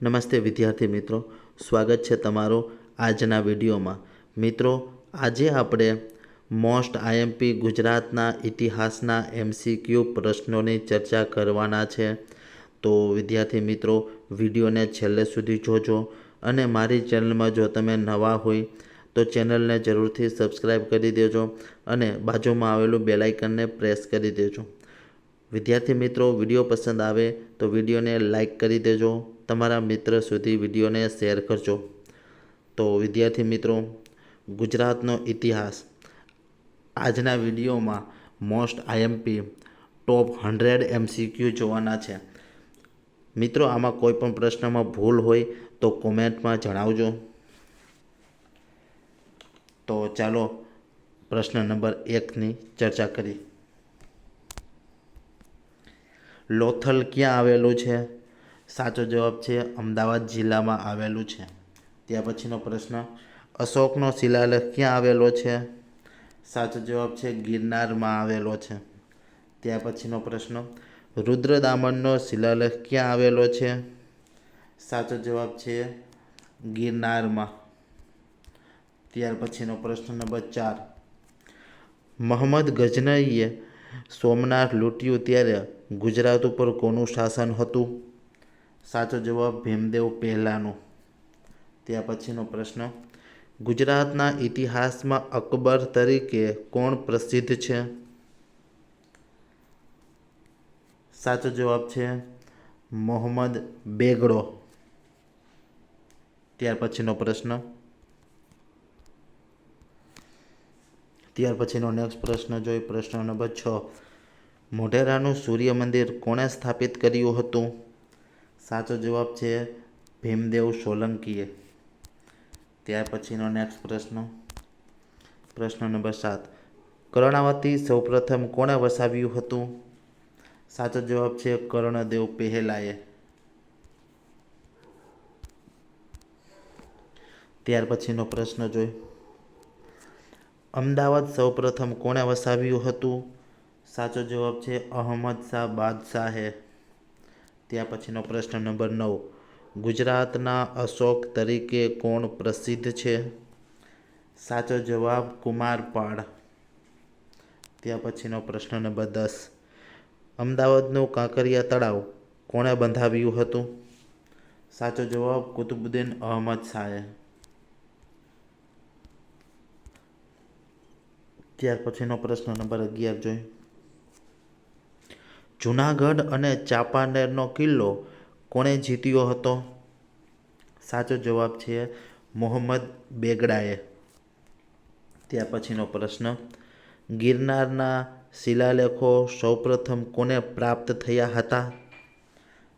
નમસ્તે વિદ્યાર્થી મિત્રો, સ્વાગત છે તમારું આજના વિડીયોમાં। મિત્રો, આજે આપણે મોસ્ટ આઈએમપી ગુજરાતના ઇતિહાસના MCQ પ્રશ્નોની ચર્ચા કરવાના છે। તો વિદ્યાર્થી મિત્રો, વિડીયોને છેલ્લે સુધી જોજો અને મારી ચેનલમાં જો તમે નવા હોય તો ચેનલને જરૂરથી સબસ્ક્રાઈબ કરી દેજો અને બાજુમાં આવેલું બેલ આઇકનને પ્રેસ કરી દેજો। વિદ્યાર્થી મિત્રો, વિડીયો પસંદ આવે તો વિડીયોને લાઈક કરી દેજો, તમારા મિત્ર સુધી વિડીયોને શેર કરજો। તો વિદ્યાર્થી મિત્રો, ગુજરાતનો ઇતિહાસ આજના વિડીયોમાં મોસ્ટ આઈએમપી ટોપ 100 MCQ જોવાના છે। મિત્રો, આમાં કોઈ પણ પ્રશ્નમાં ભૂલ હોય તો કોમેન્ટમાં જણાવજો। તો ચાલો પ્રશ્ન નંબર 1ની ચર્ચા કરીએ। લોથલ ક્યાં આવેલું છે? સાચો જવાબ છે અમદાવાદ જિલ્લામાં આવેલું છે। ત્યાર પછીનો પ્રશ્ન, અશોકનો શિલાલેખ ક્યાં આવેલો છે? સાચો જવાબ છે ગિરનારમાં આવેલો છે। ત્યાર પછીનો પ્રશ્ન, રુદ્રદામનનો શિલાલેખ ક્યાં આવેલો છે? સાચો જવાબ છે ગિરનારમાં। ત્યાર પછીનો પ્રશ્ન નંબર 4, મોહમ્મદ ગઝનવીએ સોમનાથ લૂંટ્યું ત્યારે ગુજરાત ઉપર કોનું શાસન હતું? સાચો જવાબ ભીમદેવ પહેલાનું। ત્યાર પછીનો પ્રશ્ન, ગુજરાતના ઇતિહાસમાં અકબર તરીકે કોણ પ્રસિદ્ધ છે? સાચો જવાબ છે મોહમ્મદ બેગડો। ત્યાર પછીનો પ્રશ્ન, ત્યાર પછીનો નેક્સ્ટ પ્રશ્ન જોઈ પ્રશ્ન નંબર 6, મોઢેરાનું સૂર્ય મંદિર કોણે સ્થાપિત કર્યું હતું? સાચો જવાબ છે ભીમદેવ સોલંકીએ। ત્યાર પછીનો નેક્સ્ટ પ્રશ્ન, પ્રશ્ન નંબર 7, કર્ણાવતી સૌપ્રથમ કોણે વસાવ્યું હતું? સાચો જવાબ છે કર્ણદેવ પહેલાએ। ત્યાર પછીનો પ્રશ્ન જોઈ, અમદાવાદ સૌપ્રથમ કોણે વસાવ્યું હતું? સાચો જવાબ છે અહમદ શાહ બાદશાહે। ત્યાર પછીનો પ્રશ્ન નંબર 9, ગુજરાતના અશોક તરીકે કોણ પ્રસિદ્ધ છે? સાચો જવાબ કુમારપાળ। ત્યાર પછીનો પ્રશ્ન નંબર 10, અમદાવાદનું કાંકરિયા તળાવ કોણે બંધાવ્યું હતું? સાચો જવાબ કુતુબુદ્દીન અહમદ શાહે। ત્યાર પછીનો પ્રશ્ન નંબર 11 જોઈ, જૂનાગઢ અને ચાંપાનેરનો કિલ્લો કોણે જીત્યો હતો? સાચો જવાબ છે મોહમ્મદ બેગડાએ। ત્યાર પછીનો પ્રશ્ન, ગિરનારના શિલાલેખો સૌપ્રથમ કોને પ્રાપ્ત થયા હતા?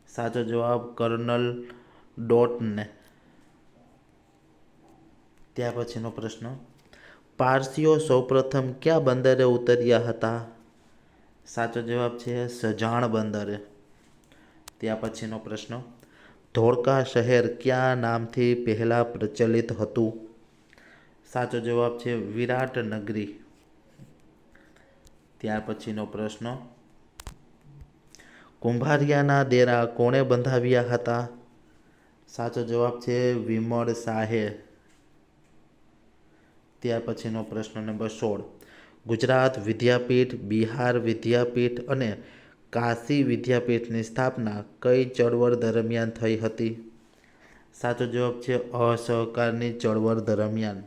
સાચો જવાબ કર્નલ ડોટને। ત્યાર પછીનો પ્રશ્ન, પારસીઓ સૌપ્રથમ કયા બંદરે ઉતર્યા હતા? સાચો જવાબ છે સજાણ બંદરે। ત્યાર પછીનો પ્રશ્ન, ધોળકા શહેર કયા નામથી પહેલા પ્રચલિત હતું? સાચો જવાબ છે વિરાટનગરી। ત્યાર પછીનો પ્રશ્ન, કુંભારિયાના ડેરા કોણે બંધાવ્યા હતા? સાચો જવાબ છે વિમળ શાહે। ત્યાર પછીનો પ્રશ્ન નંબર 16, ગુજરાત વિદ્યાપીઠ, બિહાર વિદ્યાપીઠ અને કાશી વિદ્યાપીઠની સ્થાપના કઈ ચળવળ દરમિયાન થઈ હતી? સાચો જવાબ છે અસહકારની ચળવળ દરમિયાન।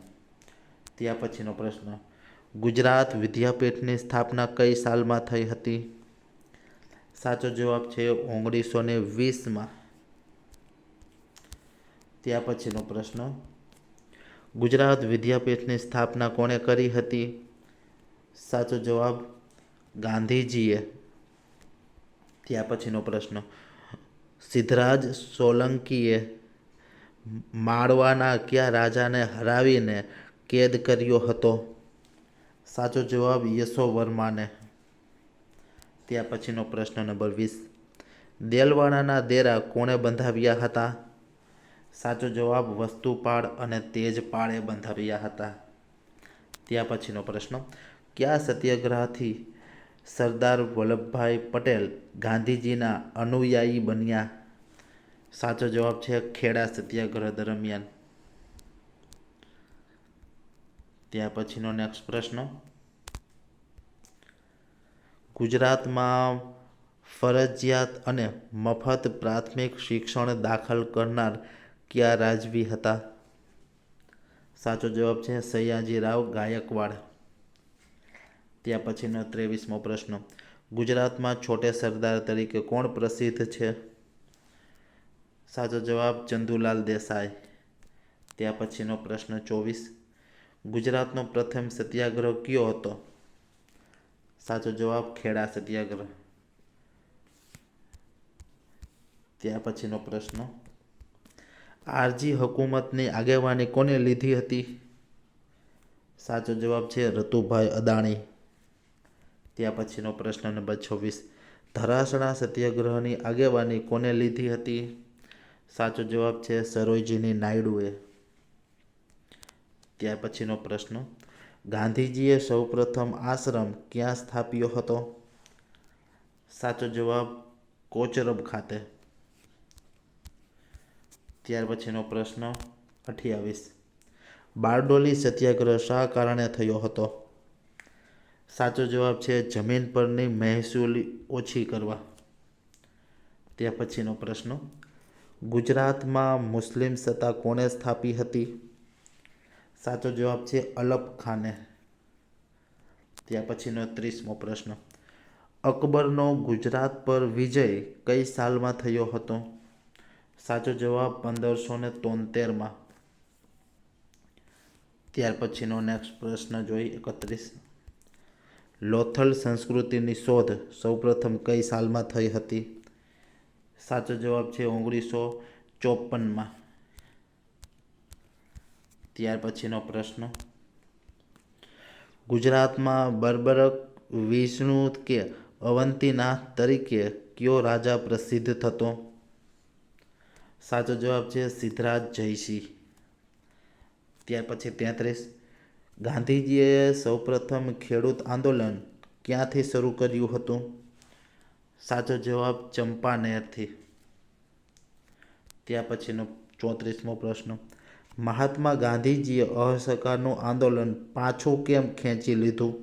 ત્યાર પછીનો પ્રશ્ન, ગુજરાત વિદ્યાપીઠની સ્થાપના કઈ સાલમાં થઈ હતી? સાચો જવાબ છે 1920માં। ત્યાર પછીનો પ્રશ્ન, ગુજરાત વિદ્યાપીઠની સ્થાપના કોણે કરી હતી? સાચો જવાબ ગાંધીજીએ। ત્યાર પછીનો પ્રશ્ન, સિદ્ધરાજ સોલંકીએ માળવાના કયા રાજાને હરાવીને કેદ કર્યો હતો? સાચો જવાબ યશોવર્માને। ત્યાર પછીનો પ્રશ્ન નંબર 20, દેલવાડાના ડેરા કોણે બંધાવ્યા હતા? સાચો જવાબ વસ્તુપાળ અને તેજપાળે બંધાવ્યા હતા। ત્યાર પછીનો પ્રશ્ન, કયા સત્યાગ્રહથી સરદાર વલ્લભભાઈ પટેલ ગાંધીજીના અનુયાયી બન્યા? સાચો જવાબ છે ખેડા સત્યાગ્રહ દરમિયાન. ત્યાર પછીનો નેક્સ્ટ પ્રશ્ન, ગુજરાતમાં ફરજિયાત અને મફત પ્રાથમિક શિક્ષણ દાખલ કરનાર કયા રાજવી હતા? સાચો જવાબ છે સયાજીરાવ ગાયકવાડ. ત્યાર પછીનો 23મો પ્રશ્ન, ગુજરાતમાં છોટે સરદાર તરીકે કોણ પ્રસિદ્ધ છે? સાચો જવાબ ચંદુલાલ દેસાઈ. ત્યાર પછીનો પ્રશ્ન 24, ગુજરાતનો પ્રથમ સત્યાગ્રહ કયો હતો? સાચો જવાબ ખેડા સત્યાગ્રહ. ત્યાર પછીનો પ્રશ્ન, આરજી હુકુમતની આગેવાની કોને લીધી હતી? સાચો જવાબ છે રતુભાઈ અદાણી. ત્યાર પછીનો પ્રશ્ન નંબર 26, ધરાસણા સત્યાગ્રહની આગેવાની કોને લીધી હતી? સાચો જવાબ છે સરોજિની નાયડુએ. ત્યાર પછીનો પ્રશ્ન, ગાંધીજીએ સૌપ્રથમ આશ્રમ ક્યાં સ્થાપ્યો હતો? સાચો જવાબ કોચરબ ખાતે. ત્યાર પછીનો પ્રશ્ન 28, બારડોલી સત્યાગ્રહ શા કારણે થયો હતો? સાચો જવાબ છે જમીન પરની મહેસૂલી ઓછી કરવા. ત્યાર પછીનો પ્રશ્ન, ગુજરાતમાં મુસ્લિમ સત્તા કોણે સ્થાપી હતી? સાચો જવાબ છે અલપ ખાને. ત્યાર પછીનો 30મો પ્રશ્ન, અકબરનો ગુજરાત પર વિજય કઈ સાલમાં થયો હતો? સાચો જવાબ 1573માં. ત્યાર પછીનો નેક્સ્ટ પ્રશ્ન જોઈ 31, લોથલ સંસ્કૃતિની શોધ સૌપ્રથમ કઈ સાલમાં થઈ હતી? સાચો જવાબ છે 1954માં. ત્યાર પછીનો પ્રશ્ન, ગુજરાતમાં બર્બરક વિષ્ણુ કે અવંતીનાથ તરીકે કયો રાજા પ્રસિદ્ધ થતો? સાચો જવાબ છે સિદ્ધરાજ જયસિંહ. ત્યાર પછી 33, ગાંધીજીએ સૌપ્રથમ ખેડૂત આંદોલન ક્યાંથી શરૂ કર્યું હતું? સાચો જવાબ ચંપાનેરથી. ત્યાર પછીનો 34મો પ્રશ્ન, મહાત્મા ગાંધીજીએ અસહકારનું આંદોલન પાછું કેમ ખેંચી લીધું?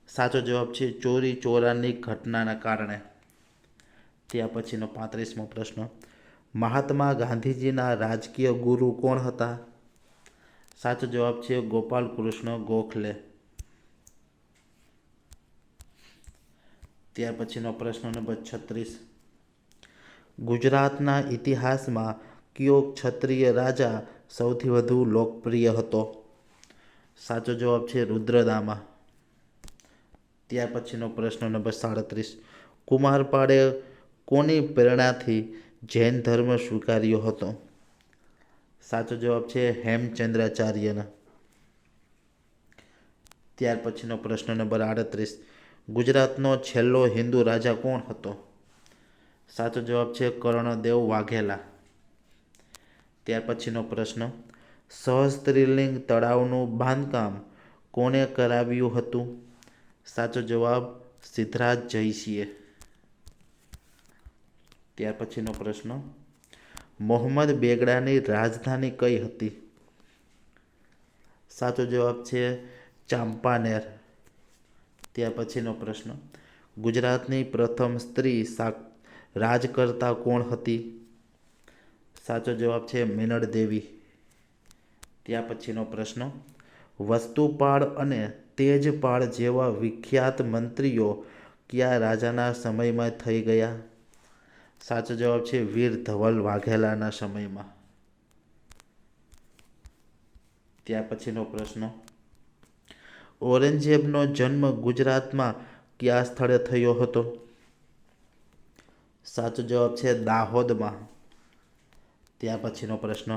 સાચો જવાબ છે ચોરી ચોરાની ઘટનાના કારણે. ત્યાર પછીનો 35મો પ્રશ્ન, મહાત્મા ગાંધીજીના રાજકીય ગુરુ કોણ હતા? સાચો જવાબ છે ગોપાલ કૃષ્ણ ગોખલે. ત્યાર પછીનો પ્રશ્ન નંબર 36, ગુજરાતના ઇતિહાસમાં કયો ક્ષત્રિય રાજા સૌથી વધુ લોકપ્રિય હતો? સાચો જવાબ છે રુદ્રદામા. ત્યાર પછીનો પ્રશ્ન નંબર 37, કુમારપાળે કોની પ્રેરણાથી જૈન ધર્મ સ્વીકાર્યો હતો? સાચો જવાબ છે હેમચંદ્રાચાર્યના. ત્યાર પછીનો પ્રશ્ન નંબર 38, ગુજરાતનો છેલ્લો હિન્દુ રાજા કોણ હતો? સાચો જવાબ છે કર્ણદેવ વાઘેલા. ત્યાર પછીનો પ્રશ્ન, સહસ્ત્રીલિંગ તળાવનું બાંધકામ કોણે કરાવ્યું હતું? સાચો જવાબ સિદ્ધરાજ જયસિંહે. ત્યાર પછીનો પ્રશ્ન, મોહમ્મદ બેગડાની રાજધાની કઈ હતી? સાચો જવાબ છે ચાંપાનેર. ત્યાર પછીનો પ્રશ્ન, ગુજરાતની પ્રથમ સ્ત્રી રાજકર્તા કોણ હતી? સાચો જવાબ છે મિનળ દેવી. ત્યાર પછીનો પ્રશ્ન, વસ્તુપાળ અને તેજપાળ જેવા વિખ્યાત મંત્રીઓ કયા રાજાના સમયમાં થઈ ગયા? સાચો જવાબ છે વીર ધવલ વાઘેલાના સમયમાં. ત્યાર પછીનો પ્રશ્ન, ઔરંગઝેબનો જન્મ ગુજરાતમાં કયા સ્થળે થયો હતો? સાચો જવાબ છે દાહોદમાં. ત્યાર પછીનો પ્રશ્ન,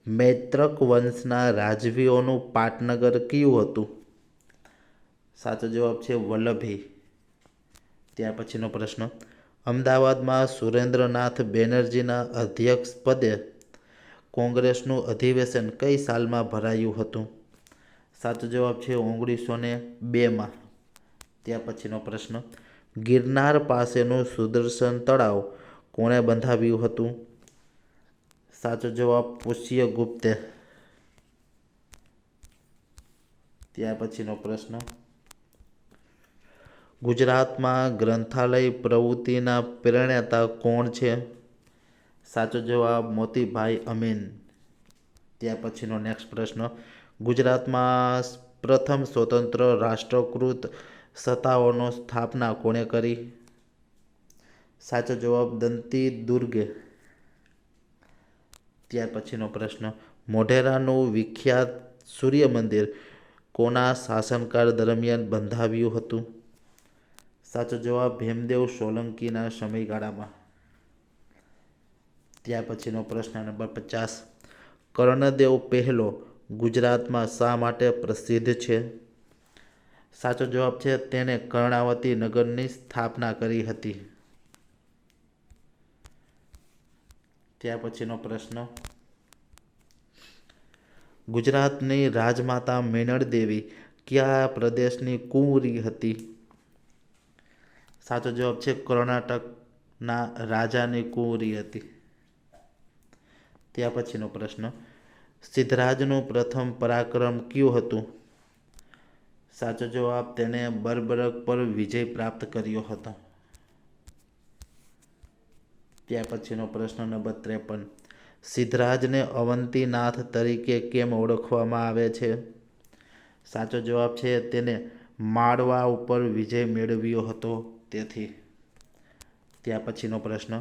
મૈત્રક વંશના રાજવીઓનું પાટનગર કયું હતું? સાચો જવાબ છે વલ્લભી. ત્યાર પછીનો પ્રશ્ન, અમદાવાદમાં સુરેન્દ્રનાથ બેનર્જીના અધ્યક્ષ પદે કોંગ્રેસનું અધિવેશન કઈ સાલમાં ભરાયું હતું? સાચો જવાબ છે 1902માં. ત્યાર પછીનો પ્રશ્ન, ગિરનાર પાસેનું સુદર્શન તળાવ કોણે બંધાવ્યું હતું? સાચો જવાબ પુષ્યગુપ્તે. ત્યાર પછીનો પ્રશ્ન, ગુજરાતમાં ગ્રંથાલય પ્રવૃત્તિના પ્રેરણાતા કોણ છે? સાચો જવાબ મોતીભાઈ અમીન. ત્યાર પછીનો નેક્સ્ટ પ્રશ્ન, ગુજરાતમાં પ્રથમ સ્વતંત્ર રાષ્ટ્રકૃત સત્તાઓનો સ્થાપના કોણે કરી? સાચો જવાબ દંતી દુર્ગે. ત્યાર પછીનો પ્રશ્ન, મોઢેરાનું વિખ્યાત સૂર્ય મંદિર કોના શાસનકાળ દરમિયાન બંધાવ્યું હતું? સાચો જવાબ ભીમદેવ સોલંકીના સમયગાળામાં. ત્યાર પછીનો પ્રશ્ન નંબર 50, કર્ણદેવ પહેલો ગુજરાતમાં શા માટે પ્રસિદ્ધ છે? સાચો જવાબ છે તેણે કર્ણાવતી નગરની સ્થાપના કરી હતી. ત્યાર પછીનો પ્રશ્ન, ગુજરાતની રાજમાતા મેણળ દેવી કયા પ્રદેશની કુંવરી હતી? સાચો જવાબ છે કર્ણાટકના રાજાની કુંવરી હતી. ત્યાર પછીનો પ્રશ્ન, સિદ્ધરાજનું પ્રથમ પરાક્રમ કયું હતું? સાચો જવાબ તેણે બર્બરક પર વિજય પ્રાપ્ત કર્યો હતો. ત્યાર પછીનો પ્રશ્ન નંબર 53, સિદ્ધરાજને અવંતીનાથ તરીકે કેમ ઓળખવામાં આવે છે? સાચો જવાબ છે તેને માળવા ઉપર વિજય મેળવ્યો હતો તેથી. ત્યાર પછીનો પ્રશ્ન,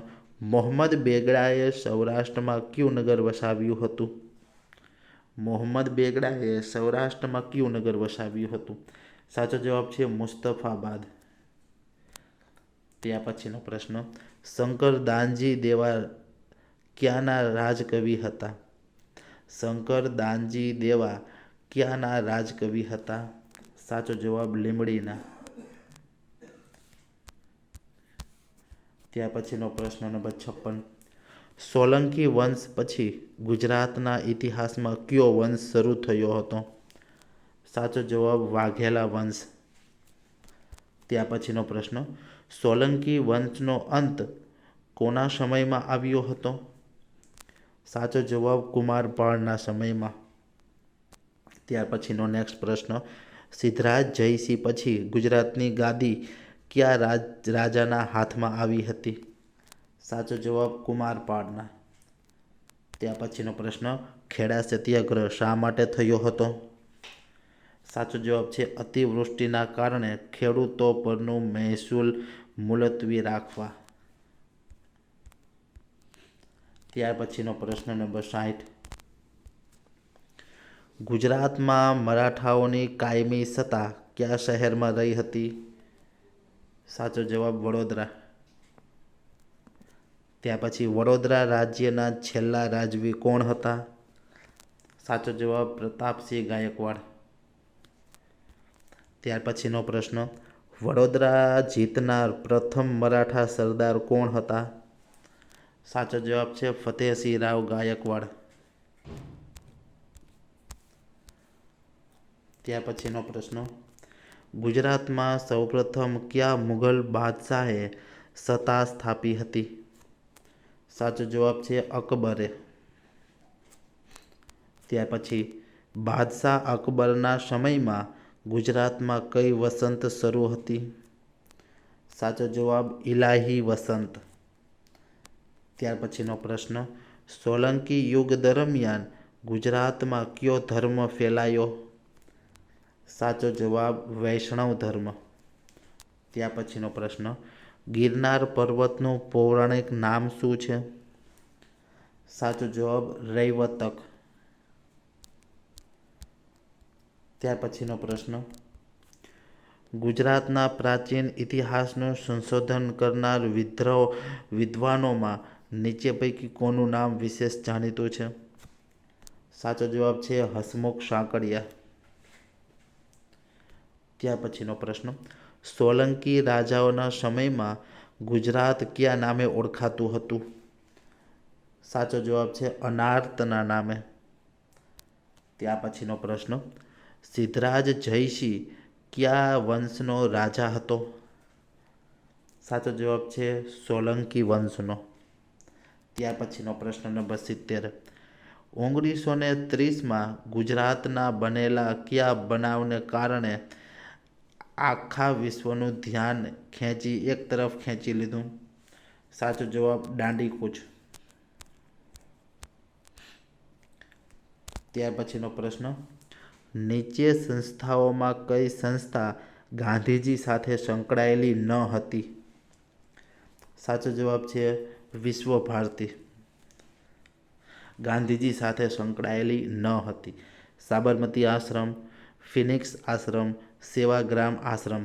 મોહમ્મદ બેગડાએ સૌરાષ્ટ્રમાં કયું નગર વસાવ્યું હતું? મોહમ્મદ બેગડાએ સૌરાષ્ટ્રમાં કયું નગર વસાવ્યું હતું? સાચો જવાબ છે મુસ્તફાબાદ. ત્યાર પછીનો પ્રશ્ન, શંકરદાનજી દેવા ક્યાંના રાજકવિ હતા? શંકરદાનજી દેવા ક્યાંના રાજકવિ હતા? સાચો જવાબ લીંબડીના. ત્યાર પછીનો પ્રશ્ન નંબર 56, સોલંકી વંશ પછી ગુજરાતના ઇતિહાસમાં કયો વંશ શરૂ થયો હતો? સાચો જવાબ વાઘેલા વંશ. ત્યાર પછીનો પ્રશ્ન, સોલંકી વંશનો અંત કોના સમયમાં આવ્યો હતો? સાચો જવાબ કુમારપાળના સમયમાં. ત્યાર પછીનો નેક્સ્ટ પ્રશ્ન, સિદ્ધરાજ જયસિંહ પછી ગુજરાતની ગાદી કયા રાજાના હાથમાં આવી હતી? સાચો જવાબ કુમારપાળના. ત્યાર પછીનો પ્રશ્ન, ખેડા સત્યાગ્રહ શા માટે થયો હતો? સાચો જવાબ છે અતિવૃષ્ટિના કારણે ખેડૂતો પરનું મહેસૂલ મુલતવી રાખવા. ત્યાર પછીનો પ્રશ્ન નંબર 60, ગુજરાતમાં મરાઠાઓની કાયમી સત્તા કયા શહેરમાં રહી હતી? સાચો જવાબ વડોદરા. ત્યાર પછી વડોદરા રાજ્યના છેલ્લા રાજવી કોણ હતા? સાચો જવાબ પ્રતાપસિંહ ગાયકવાડ. ત્યાર પછીનો પ્રશ્ન, વડોદરા જીતનાર પ્રથમ મરાઠા સરદાર કોણ હતા? સાચો જવાબ છે ફતેહસિંહ રાવ ગાયકવાડ. ત્યાર પછીનો પ્રશ્ન, ગુજરાતમાં સૌપ્રથમ કયા મુઘલ બાદશાહે સત્તા સ્થાપી હતી? સાચો જવાબ છે અકબરે. ત્યાર પછી બાદશાહ અકબરના સમયમાં ગુજરાતમાં કઈ વસંત શરૂ હતી? સાચો જવાબ ઇલાહી વસંત. ત્યાર પછીનો પ્રશ્ન, સોલંકી યુગ દરમિયાન ગુજરાતમાં કયો ધર્મ ફેલાયો? સાચો જવાબ વૈષ્ણવ ધર્મ. ત્યાર પછીનો પ્રશ્ન, ગિરનાર પર્વતનું પૌરાણિક નામ શું છે? સાચો જવાબ રૈવતક. ત્યાર પછીનો પ્રશ્ન, ગુજરાતના પ્રાચીન ઇતિહાસનું સંશોધન કરનાર વિદ્વાનોમાં નીચે પૈકી કોનું નામ વિશેષ જાણીતું છે? સાચો જવાબ છે હસમુખ સાંકળિયા. ત્યાર પછીનો પ્રશ્ન, સોલંકી રાજાઓના સમયમાં ગુજરાત કયા નામે ઓળખાતું હતું? સાચો જવાબ છે અનાર્તના નામે. ત્યાર પછીનો પ્રશ્ન, સિદ્ધરાજ જયસિંહ કયા વંશનો રાજા હતો? સાચો જવાબ છે સોલંકી વંશનો. ત્યાર પછીનો પ્રશ્ન નંબર 70, 1930માં ગુજરાતના બનેલા કયા બનાવને કારણે આખા વિશ્વનું ધ્યાન એક તરફ ખેંચી લીધું? સાચો જવાબ દાંડીકૂચ. ત્યાર પછીનો પ્રશ્ન, નીચે સંસ્થાઓમાં કઈ સંસ્થા ગાંધીજી સાથે સંકળાયેલી ન હતી? સાચો જવાબ છે વિશ્વ ભારતી. ગાંધીજી સાથે સંકળાયેલી ન હતી. સાબરમતી આશ્રમ, ફિનિક્સ આશ્રમ, સેવાગ્રામ આશ્રમ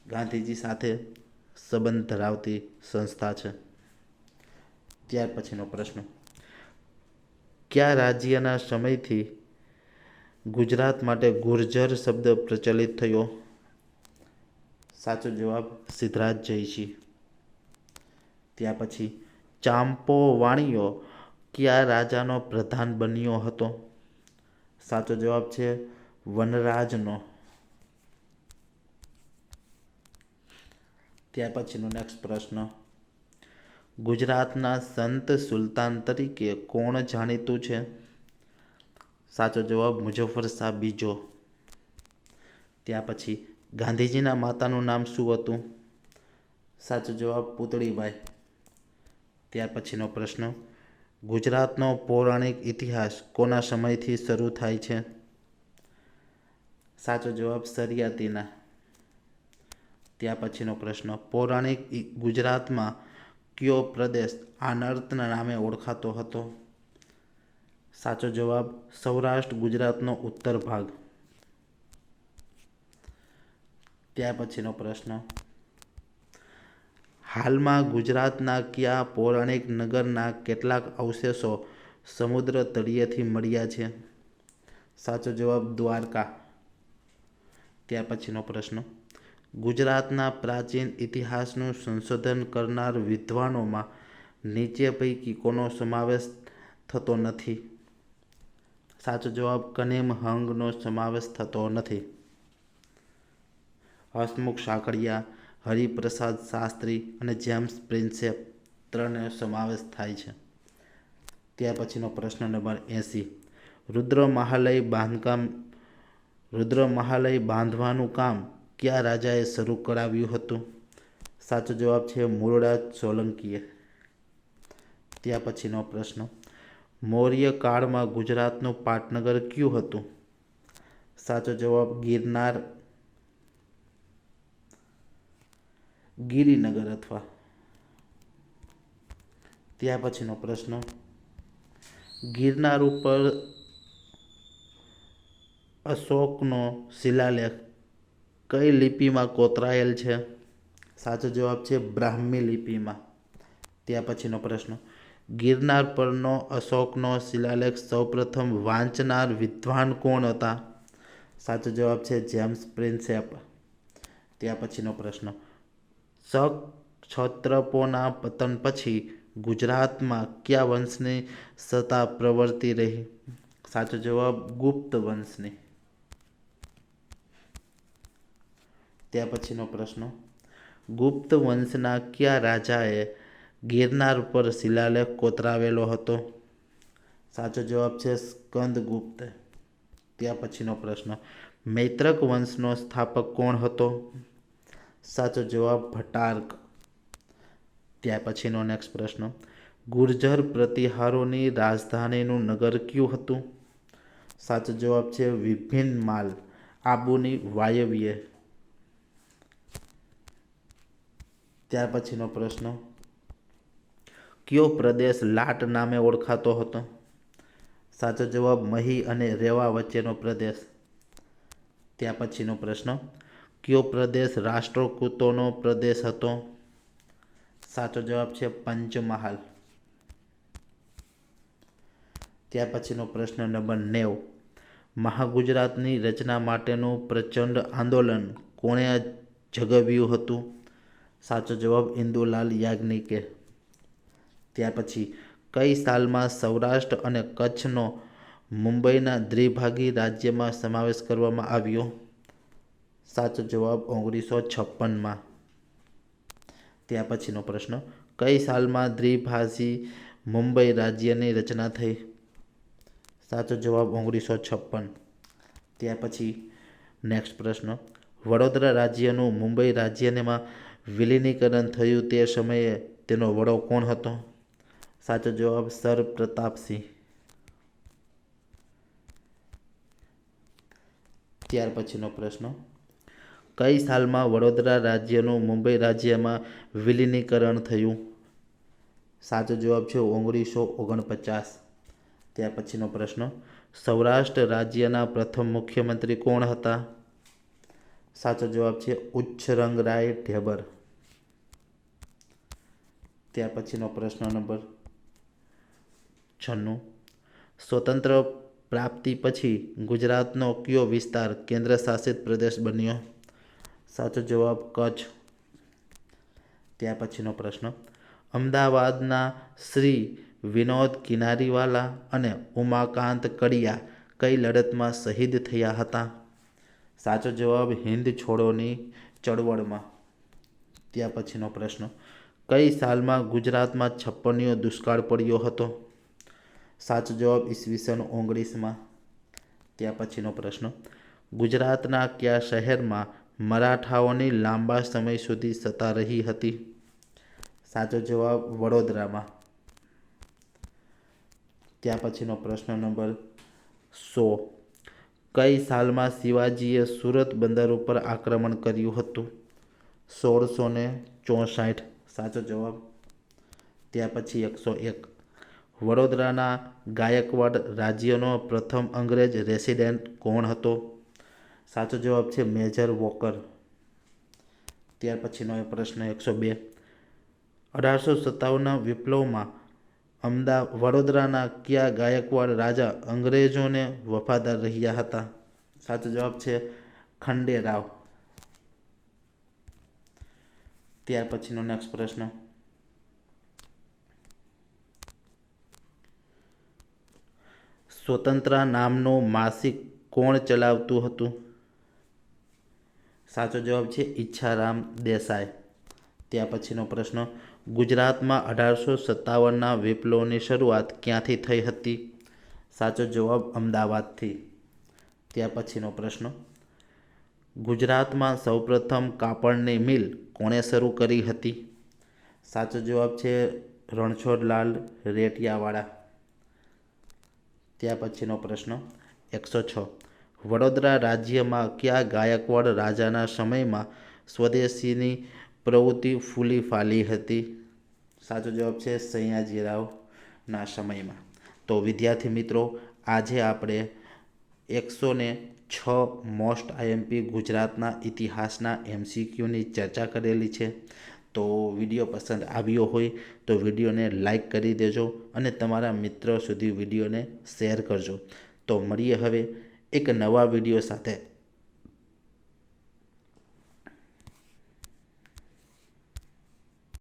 ગાંધીજી સાથે સંબંધ ધરાવતી સંસ્થા છે. ત્યાર પછીનો પ્રશ્ન, કયા રાજ્યના સમયથી ગુજરાત માટે ગુર્જર શબ્દ પ્રચલિત થયો? સાચો જવાબ સિદ્ધરાજ જયસિંહ. ત્યાર પછી, ચાંપો વાણિયો કયા રાજાનો પ્રધાન બન્યો હતો? સાચો જવાબ છે વનરાજનો. ત્યાર પછીનો નેક્સ્ટ પ્રશ્ન, ગુજરાતના સંત સુલતાન તરીકે કોણ જાણીતું છે? સાચો જવાબ મુઝફ્ફર શાહ બીજો. ત્યાર પછી, ગાંધીજીના માતાનું નામ શું હતું? સાચો જવાબ પૂતળીબાઈ. ત્યાર પછીનો પ્રશ્ન, ગુજરાતનો પૌરાણિક ઇતિહાસ કોના સમયથી શરૂ થાય છે? સાચો જવાબ શરિયાતીના. ત્યાર પછીનો પ્રશ્ન, પૌરાણિક ગુજરાતમાં કયો પ્રદેશ આનર્તના નામે ઓળખાતો હતો? સાચો જવાબ સૌરાષ્ટ્ર ગુજરાતનો ઉત્તર ભાગ. ત્યાર પછીનો પ્રશ્ન, હાલમાં ગુજરાતના કયા પૌરાણિક નગરના કેટલાક અવશેષો સમુદ્ર તળિયેથી મળ્યા છે? સાચો જવાબ દ્વારકા. ત્યાર પછીનો પ્રશ્ન, ગુજરાતના પ્રાચીન ઇતિહાસનું સંશોધન કરનાર વિદ્વાનોમાં નીચે પૈકી કોનો સમાવેશ થતો નથી? સાચો જવાબ કનેમ હંગનો સમાવેશ થતો નથી. હસમુખ સાકળિયા, હરિપ્રસાદ શાસ્ત્રી અને જેમ્સ પ્રિન્સેપ ત્રણનો સમાવેશ થાય છે. ત્યાર પછીનો પ્રશ્ન નંબર 80, રુદ્રમહાલય બાંધવાનું કામ કયા રાજાએ શરૂ કરાવ્યું હતું? સાચો જવાબ છે મૂળરાજ સોલંકીએ. ત્યાર પછીનો પ્રશ્ન, મૌર્ય કાળમાં ગુજરાતનું પાટનગર કયું હતું? સાચો જવાબ ગિરિનગર અથવા. ત્યાર પછીનો પ્રશ્ન, ગિરનાર ઉપર અશોકનો શિલાલેખ કઈ લિપિમાં કોતરાયેલ છે? સાચો જવાબ છે બ્રાહ્મી લિપિમાં. ત્યાર પછીનો પ્રશ્ન, ગિરનાર પરનો અશોકનો શિલાલેખ સૌપ્રથમ વાંચનાર વિદ્વાન કોણ હતા? સાચો જવાબ છે જેમ્સ પ્રિન્સેપ. ત્યાર પછીનો પ્રશ્ન, ક્ષત્રપોના પતન પછી ગુજરાતમાં કયા વંશની સત્તા પ્રવર્તી રહી? સાચો જવાબ ગુપ્ત વંશની. ત્યાર પછીનો પ્રશ્ન, ગુપ્ત વંશના કયા રાજાએ ગિરનાર પર શિલાલેખ કોતરાવેલો હતો? સાચો જવાબ છે સ્કંદગુપ્ત. ત્યાર પછીનો પ્રશ્ન, મૈત્રક વંશનો સ્થાપક કોણ હતો? સાચો જવાબ ભટ્ટાર્ક. ત્યાર પછીનો નેક્સ્ટ પ્રશ્ન, ગુર્જર પ્રતિહારોની રાજધાનીનું નગર કયું હતું? સાચો જવાબ છે વિભિન્નમાલ, આબુની વાયવ્યે. ત્યાર પછીનો પ્રશ્ન, કયો પ્રદેશ લાટ નામે ઓળખાતો હતો? સાચો જવાબ મહી અને રેવા વચ્ચેનો પ્રદેશ. ત્યાર પછીનો પ્રશ્ન, કયો પ્રદેશ રાષ્ટ્રકૂતોનો પ્રદેશ હતો? સાચો જવાબ છે પંચમહાલ. ત્યાર પછીનો પ્રશ્ન નંબર 90, મહાગુજરાતની રચના માટેનું પ્રચંડ આંદોલન કોણે જગવ્યું હતું? સાચો જવાબ ઇન્દુલાલ યાજ્ઞિકે. ત્યાર પછી, કઈ સાલમાં સૌરાષ્ટ્ર અને કચ્છનો મુંબઈના દ્વિભાગી રાજ્યમાં સમાવેશ કરવામાં આવ્યો? સાચો જવાબ 1956માં. ત્યાર પછીનો પ્રશ્ન, કઈ સાલમાં દ્વિભાષી મુંબઈ રાજ્યની રચના થઈ? સાચો જવાબ 1956. ત્યાર પછી નેક્સ્ટ પ્રશ્ન, વડોદરા રાજ્યનું મુંબઈ રાજ્યમાં વિલીનીકરણ થયું તે સમયે તેનો વડો કોણ હતો? સાચો જવાબ સર પ્રતાપસિંહ. ત્યાર પછીનો પ્રશ્ન, કઈ સાલમાં વડોદરા રાજ્યનું મુંબઈ રાજ્યમાં વિલીનીકરણ થયું? સાચો જવાબ છે 1949. ત્યાર પછીનો પ્રશ્ન, સૌરાષ્ટ્ર રાજ્યના પ્રથમ મુખ્યમંત્રી કોણ હતા? સાચો જવાબ છે ઉચ્છરંગરાય ઢેબર. ત્યાર પછીનો પ્રશ્ન નંબર 96, સ્વતંત્ર પ્રાપ્તિ પછી ગુજરાતનો કયો વિસ્તાર કેન્દ્ર શાસિત પ્રદેશ બન્યો? સાચો જવાબ કચ્છ. ત્યાર પછીનો પ્રશ્ન, અમદાવાદના શ્રી વિનોદ કિનારીવાલા અને ઉમાકાંત કડિયા કઈ લડતમાં શહીદ થયા હતા? સાચો જવાબ હિન્દ છોડોની ચળવળમાં. ત્યાર પછીનો પ્રશ્ન, કઈ સાલમાં ગુજરાતમાં 56યો દુષ્કાળ પડ્યો હતો? સાચો જવાબ ઈસવીસન 19માં. ત્યાર પછીનો પ્રશ્ન, ગુજરાતના કયા શહેરમાં મરાઠાઓની લાંબા સમય સુધી સત્તા રહી હતી? સાચો જવાબ વડોદરામાં. ત્યાર પછીનો પ્રશ્ન નંબર 100, કઈ સાલમાં શિવાજીએ સુરત બંદર ઉપર આક્રમણ કર્યું હતું? 1664. સાચો જવાબ. ત્યાર પછી 101, વડોદરાના ગાયકવાડ રાજ્યનો પ્રથમ અંગ્રેજ રેસિડેન્ટ કોણ હતો? સાચો જવાબ છે મેજર વોકર. ત્યાર પછીનો પ્રશ્ન 102, 1857ના વિપ્લવમાં વડોદરાના કયા ગાયકવાડ રાજા અંગ્રેજોને વફાદાર રહ્યા હતા? સાચો જવાબ છે ખંડેરાવ. ત્યાર પછીનો નેક્સ્ટ પ્રશ્ન, સ્વતંત્રા નામનું માસિક કોણ ચલાવતું હતું? સાચો જવાબ છે ઈચ્છારામ દેસાઈ. ત્યાર પછીનો પ્રશ્ન, ગુજરાતમાં 1857ના વિપ્લવની શરૂઆત ક્યાંથી થઈ હતી? સાચો જવાબ અમદાવાદથી. ત્યાર પછીનો પ્રશ્ન, ગુજરાતમાં સૌપ્રથમ કાપડની મિલ કોણે શરૂ કરી હતી? સાચો જવાબ છે રણછોડલાલ રેટિયાવાળા. ત્યાર પછીનો પ્રશ્ન 106, વડોદરા રાજ્યમાં કયા ગાયકવાડ રાજાના સમયમાં સ્વદેશીની પ્રવૃત્તિ ફૂલી ફાલી હતી? સાચો જવાબ છે સયાજીરાવના સમયમાં. તો વિદ્યાર્થી મિત્રો, આજે આપણે 106 મોસ્ટ આઈએમપી ગુજરાતના ઇતિહાસના MCQની ચર્ચા કરેલી છે. તો વિડીયો પસંદ આવ્યો હોય તો વિડીયોને લાઈક કરી દેજો અને તમારા મિત્રો સુધી વિડીયોને શેર કરજો. તો મળીએ હવે એક નવા વિડીયો સાથે.